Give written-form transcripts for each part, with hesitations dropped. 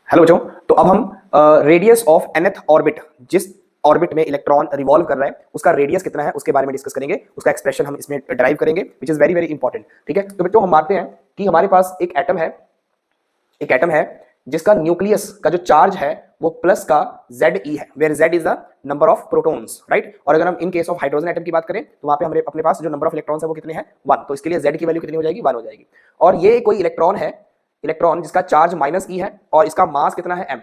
Hello बच्चों, तो अब हम रेडियस ऑफ nth ऑर्बिट, जिस ऑर्बिट में इलेक्ट्रॉन रिवॉल्व कर रहा है उसका रेडियस कितना है उसके बारे में डिस्कस करेंगे। उसका एक्सप्रेशन हम इसमें ड्राइव करेंगे which is very very important. ठीक है, तो बच्चों हम मानते हैं कि हमारे पास एक एटम है जिसका न्यूक्लियस का जो चार्ज है वो प्लस का Ze है, where Z is the number of protons, right. और अगर हम in case of hydrogen atom की बात करें तो वहां पे हमारे अपने पास जो नंबर ऑफ इलेक्ट्रॉन्स है वो कितने हैं, 1। तो इसके लिए Z की वैल्यू कितनी हो जाएगी, 1 हो जाएगी। और ये कोई इलेक्ट्रॉन है, इलेक्ट्रॉन जिसका चार्ज -e है और इसका मास कितना है m।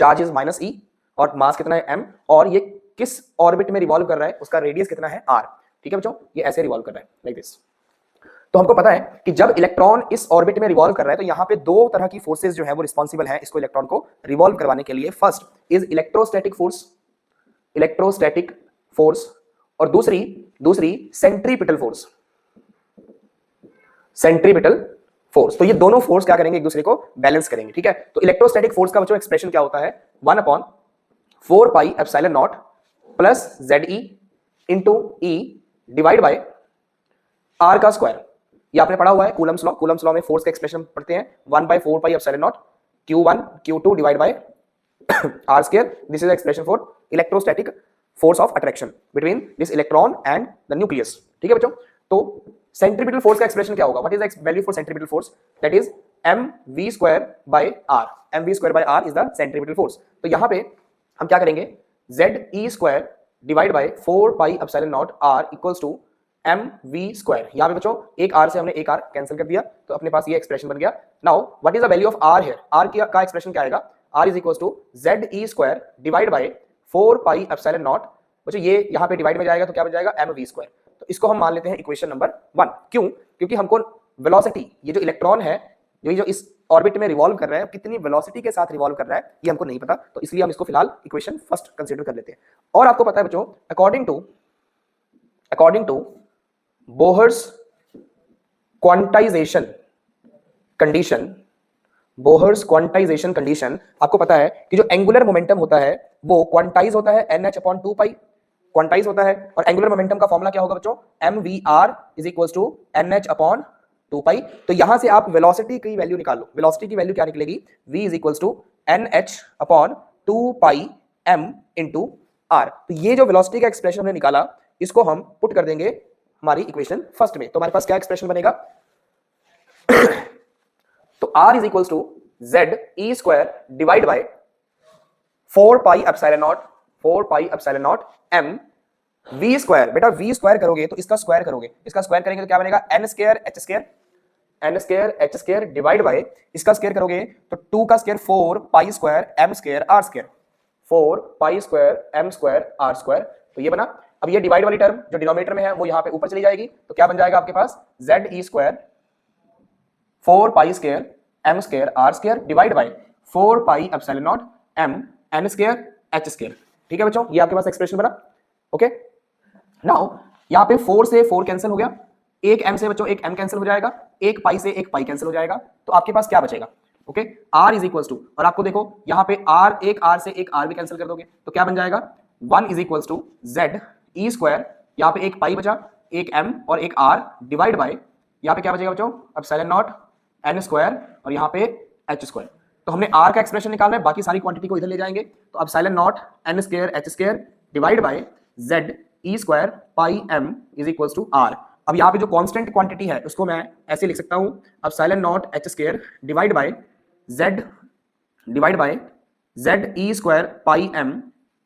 चार्ज इज -e और मास कितना है m, और ये किस ऑर्बिट में रिवॉल्व कर रहा है, उसका रेडियस कितना है r। ठीक है बच्चों, ये ऐसे रिवॉल्व कर रहा है लाइक दिस। तो हमको पता है कि जब इलेक्ट्रॉन इस ऑर्बिट में रिवॉल्व कर रहा है तो यहाँ पे दो तरह की फोर्सेस जो है वो रिस्पॉन्सिबल है इसको इलेक्ट्रॉन को रिवॉल्व करवाने के लिए। फर्स्ट इज इलेक्ट्रोस्टैटिक फोर्स, और दूसरी सेंट्रीपिटल फोर्स। तो ये दोनों फोर्स क्या करेंगे, एक दूसरे को बैलेंस करेंगे। ठीक है, तो इलेक्ट्रोस्टैटिक फोर्स का बच्चों एक्सप्रेशन क्या होता है, 1/4πε0 plus Ze into E divide by R का स्क्वायर। ये आपने पढ़ा हुआ है कूलम्स लॉ में फोर्स का एक्सप्रेशन पढ़ते हैं 1/4πε0 Q1 Q2 divide by R square. This is expression for electrostatic force of attraction between this electron and the nucleus. ठीक है बच्चों, तो सेंट्रीपिटल फोर्स का एक्सप्रेशन क्या होगा, what is the value for centripetal force, that is mv²/r। mv²/r is the centripetal force. तो यहां पे हम क्या करेंगे, Ze² divide by 4πε0 r equals to mv²। यहां पे बच्चों एक r से हमने एक r कैंसिल कर दिया तो अपने पास ये एक्सप्रेशन बन गया। Now what is the value of r here, r का एक्सप्रेशन क्या आएगा, r is equals to Ze² divide by 4πε0। बच्चों ये यहां पे डिवाइड में जाएगा तो क्या बन जाएगा, mv²। तो इसको हम मान लेते हैं इक्वेशन नंबर 1। क्यों, क्योंकि हमको वेलोसिटी, ये जो इलेक्ट्रॉन है जो इस ऑर्बिट में रिवॉल्व कर रहा है कितनी वेलोसिटी के साथ रिवॉल्व कर रहा है ये हमको नहीं पता, तो इसलिए हम इसको फिलहाल इक्वेशन फर्स्ट कंसीडर कर लेते हैं। और आपको पता है बच्चों, according to Bohr's quantisation condition, आपको पता है कि जो एंगुलर मोमेंटम होता है वो क्वांटाइज होता है nh/2π, क्वांटाइज होता है। और एंगुलर मोमेंटम का फॉर्मूला क्या होगा बच्चों, mvr is equals to nh/2π। तो यहां से आप वेलोसिटी की वैल्यू निकालो, वेलोसिटी की वैल्यू क्या निकलेगी, v is equals to nh/2πm into r। तो ये जो वेलोसिटी का एक्सप्रेशन हमने निकाला इसको हम पुट कर देंगे हमारी इक्वेशन फर्स्ट में। तो हमारे पास क्या एक्सप्रेशन बनेगा तो r is equals to Ze² divide by 4πε0 m v²। बेटा v² करोगे तो इसका स्क्वायर करोगे, इसका स्क्वायर करेंगे तो क्या बनेगा, n² डिवाइड बाय इसका स्क्वायर करोगे तो 2 का square 4π² m² r², 4π² m² r²। तो ये बना। अब ये डिवाइड वाली टर्म जो डिनोमिनेटर में है वो यहाँ पे ऊपर चली जाएगी तो क्या बन जाएगा आपके पास, Ze² 4π² m² r² divide by 4πε0 m n² h²। ठीक है बच्चों, ये आपके पास एक्सप्रेशन बना। ओके, नाउ यहाँ पे 4 से 4 कैंसिल हो गया, एक m से बच्चों एक m कैंसिल हो जाएगा, एक पाई से एक पाई कैंसिल हो जाएगा, तो आपके पास क्या बचेगा, okay, r is equals to, और आपको देखो यहाँ पे r, एक r से एक r भी कैंसिल कर दोगे तो क्या बन जाएगा, 1 इज इक्वल्स टू Ze²। यहाँ पे एक पाई बचा, एक m और एक r डिवाइड बाय यहाँ पे क्या बचेगा बच्चों, ε0 n² और यहाँ पे h²। तो हमने r का एक्सप्रेशन निकालना है, बाकी सारी क्वांटिटी को इधर ले जाएंगे तो ε0 n² h² divide by Ze² πm is equals to r। अब यहाँ पे जो कांस्टेंट क्वांटिटी है उसको मैं ऐसे लिख सकता हूँ, ε0 h² divide by Ze² πm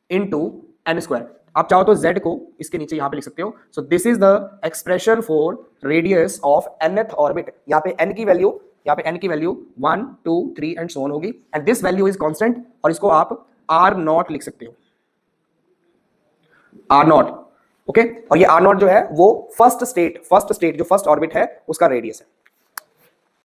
into n²। आप चाहो तो z को इसके नीचे यहाँ पे लिख सकते हो। So this is the expression for radius of nth orbit. यहाँ पे n की वैल्यू 1 2 3 एंड सो ऑन होगी, and this value is constant, और इसको आप r0 लिख सकते हो, r0। ओके, और ये r0 जो है वो फर्स्ट स्टेट जो फर्स्ट ऑर्बिट है उसका रेडियस है।